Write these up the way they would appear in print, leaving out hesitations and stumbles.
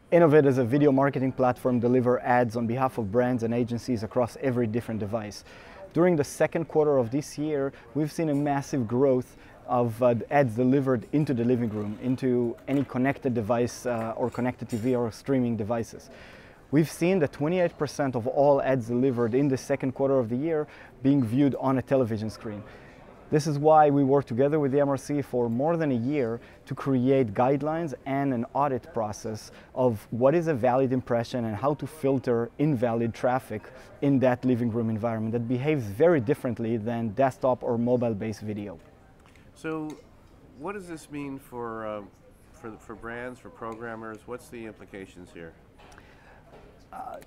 Innovid is a video marketing platform deliver ads on behalf of brands and agencies across every different device. During the second quarter of this year, we've seen a massive growth of ads delivered into the living room, into any connected device or connected TV or streaming devices. We've seen that 28% of all ads delivered in the second quarter of the year being viewed on a television screen. This is why we worked together with the MRC for more than a year to create guidelines and an audit process of what is a valid impression and how to filter invalid traffic in that living room environment that behaves very differently than desktop or mobile-based video. So what does this mean for brands, for programmers? What's the implications here?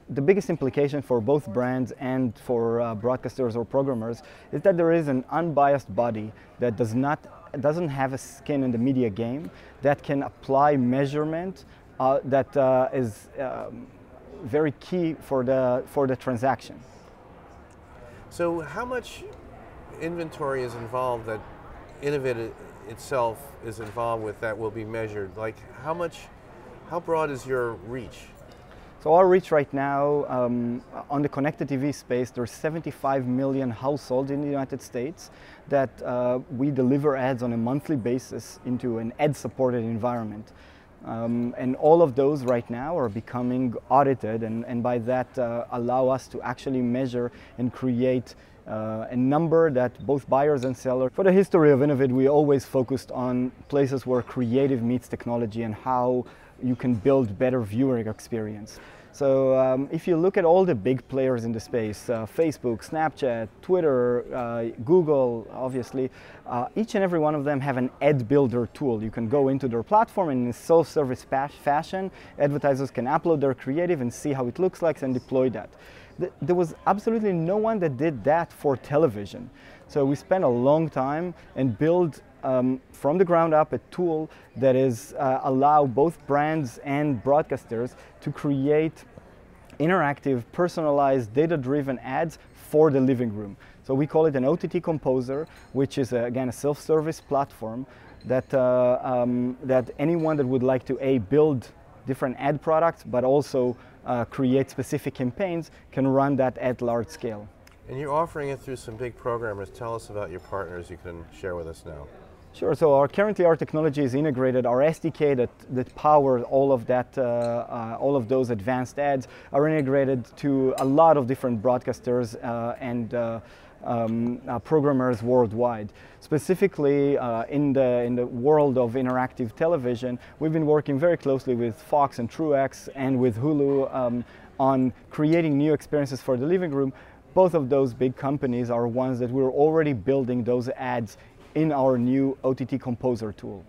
The biggest implication for both brands and for broadcasters or programmers is that there is an unbiased body that doesn't have a skin in the media game, that can apply measurement that is very key for the transaction. So how much inventory is involved that Innovid itself is involved with that will be measured? Like how broad is your reach? So our reach right now on the connected TV space, there's 75 million households in the United States that we deliver ads on a monthly basis into an ad-supported environment. And all of those right now are becoming audited and by that allow us to actually measure and create a number that both buyers and sellers. For the history of Innovid, we always focused on places where creative meets technology and how you can build better viewing experience. So if you look at all the big players in the space, Facebook, Snapchat, Twitter, Google, obviously, each and every one of them have an ad builder tool. You can go into their platform and in a self-service fashion, advertisers can upload their creative and see how it looks like and deploy that. There was absolutely no one that did that for television. So we spent a long time and built from the ground up a tool that is allow both brands and broadcasters to create interactive, personalized, data-driven ads for the living room. So we call it an OTT Composer, which is again a self-service platform that that anyone that would like to build different ad products, but also create specific campaigns can run that at large scale. And you're offering it through some big programmers. Tell us about your partners you can share with us now. Sure. So currently our technology is integrated. Our SDK that powers all of that, all of those advanced ads are integrated to a lot of different broadcasters and programmers worldwide. Specifically in the world of interactive television, we've been working very closely with Fox and Truex and with Hulu on creating new experiences for the living room. Both of those big companies are ones that we're already building those ads in our new OTT Composer tool.